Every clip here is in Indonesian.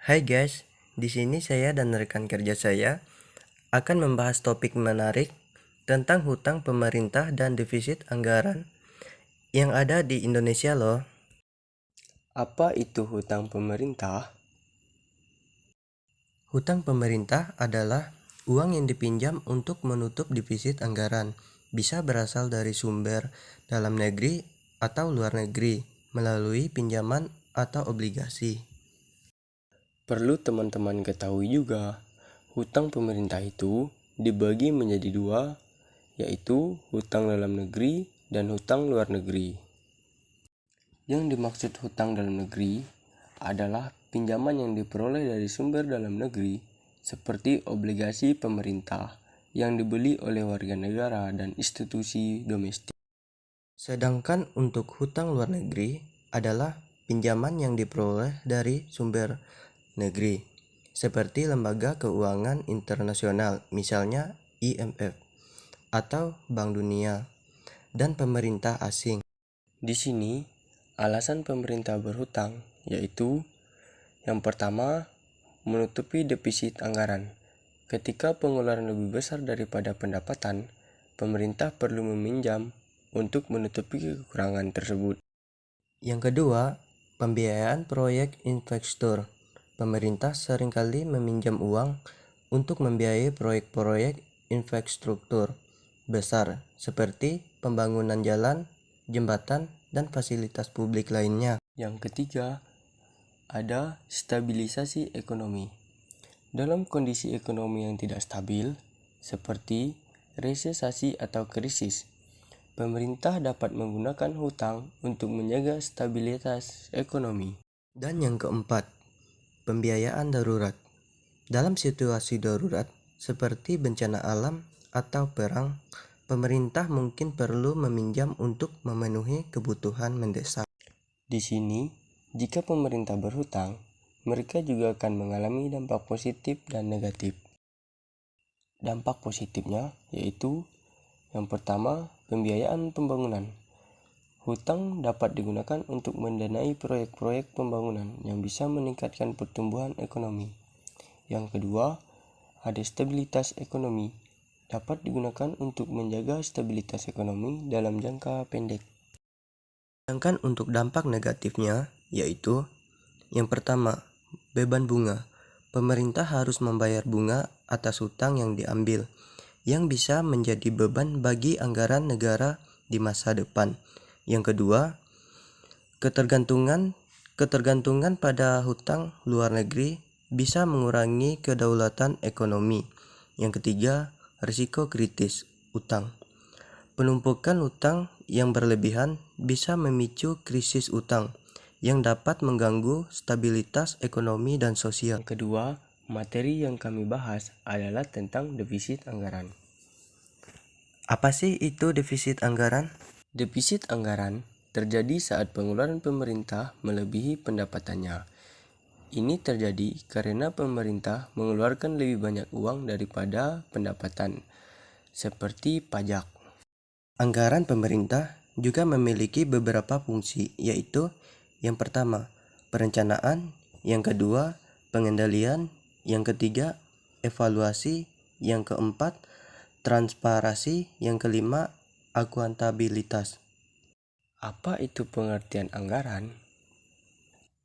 Hai guys, di sini saya dan rekan kerja saya akan membahas topik menarik tentang hutang pemerintah dan defisit anggaran yang ada di Indonesia loh. Apa itu hutang pemerintah? Hutang pemerintah adalah uang yang dipinjam untuk menutup defisit anggaran. Bisa berasal dari sumber dalam negeri atau luar negeri melalui pinjaman atau obligasi. Perlu teman-teman ketahui juga, hutang pemerintah itu dibagi menjadi dua, yaitu hutang dalam negeri dan hutang luar negeri. Yang dimaksud hutang dalam negeri adalah pinjaman yang diperoleh dari sumber dalam negeri, seperti obligasi pemerintah yang dibeli oleh warga negara dan institusi domestik. Sedangkan untuk hutang luar negeri adalah pinjaman yang diperoleh dari sumber negeri, seperti lembaga keuangan internasional, misalnya IMF, atau Bank Dunia, dan pemerintah asing. Di sini, alasan pemerintah berhutang yaitu yang pertama, menutupi defisit anggaran. Ketika pengeluaran lebih besar daripada pendapatan, pemerintah perlu meminjam untuk menutupi kekurangan tersebut. Yang kedua, pembiayaan proyek infrastruktur. Pemerintah seringkali meminjam uang untuk membiayai proyek-proyek infrastruktur besar seperti pembangunan jalan, jembatan, dan fasilitas publik lainnya. Yang ketiga, ada stabilisasi ekonomi. Dalam kondisi ekonomi yang tidak stabil, seperti resesi atau krisis, pemerintah dapat menggunakan hutang untuk menjaga stabilitas ekonomi. Dan yang keempat, pembiayaan darurat. Dalam situasi darurat seperti bencana alam atau perang, pemerintah mungkin perlu meminjam untuk memenuhi kebutuhan mendesak. Di sini, jika pemerintah berhutang, mereka juga akan mengalami dampak positif dan negatif. Dampak positifnya yaitu yang pertama, pembiayaan pembangunan. Hutang dapat digunakan untuk mendanai proyek-proyek pembangunan yang bisa meningkatkan pertumbuhan ekonomi. Yang kedua, ada stabilitas ekonomi. Dapat digunakan untuk menjaga stabilitas ekonomi dalam jangka pendek. Sedangkan untuk dampak negatifnya yaitu yang pertama, beban bunga. Pemerintah harus membayar bunga atas hutang yang diambil, yang bisa menjadi beban bagi anggaran negara di masa depan. Yang kedua, ketergantungan pada hutang luar negeri bisa mengurangi kedaulatan ekonomi. Yang ketiga, risiko kritis utang. Penumpukan utang yang berlebihan bisa memicu krisis utang yang dapat mengganggu stabilitas ekonomi dan sosial. Yang kedua, materi yang kami bahas adalah tentang defisit anggaran. Apa sih itu defisit anggaran? Defisit anggaran terjadi saat pengeluaran pemerintah melebihi pendapatannya. Ini terjadi karena pemerintah mengeluarkan lebih banyak uang daripada pendapatan, seperti pajak. Anggaran pemerintah juga memiliki beberapa fungsi, yaitu yang pertama, perencanaan, yang kedua, pengendalian, yang ketiga, evaluasi, yang keempat, transparansi, yang kelima, akuntabilitas. Apa itu pengertian anggaran?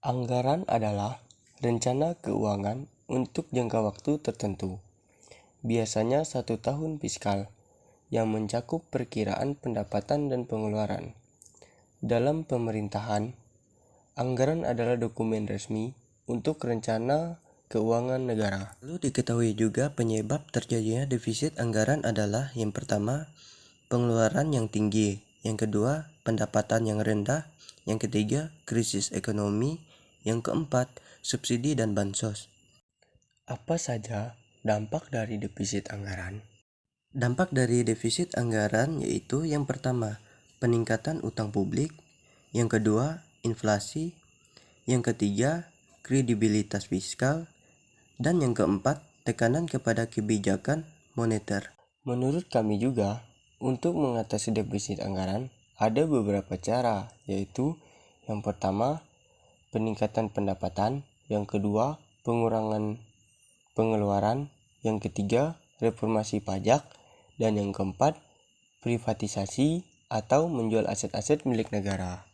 Anggaran adalah rencana keuangan untuk jangka waktu tertentu, biasanya 1 tahun fiskal, yang mencakup perkiraan pendapatan dan pengeluaran. Dalam pemerintahan, anggaran adalah dokumen resmi untuk rencana keuangan negara. Perlu diketahui juga penyebab terjadinya defisit anggaran adalah yang pertama, pengeluaran yang tinggi, yang kedua, pendapatan yang rendah, yang ketiga, krisis ekonomi, yang keempat, subsidi dan bansos. Apa saja dampak dari defisit anggaran? Dampak dari defisit anggaran yaitu yang pertama, peningkatan utang publik, yang kedua, inflasi, yang ketiga, kredibilitas fiskal, dan yang keempat, tekanan kepada kebijakan moneter. Menurut kami juga, untuk mengatasi defisit anggaran, ada beberapa cara, yaitu yang pertama, peningkatan pendapatan, yang kedua, pengurangan pengeluaran, yang ketiga reformasi pajak, dan yang keempat privatisasi atau menjual aset-aset milik negara.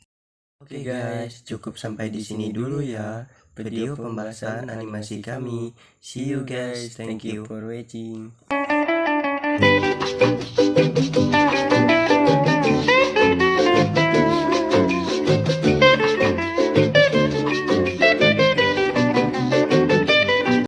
Oke guys, cukup sampai di sini dulu ya video pembahasan animasi kami. See you guys, thank you. for watching.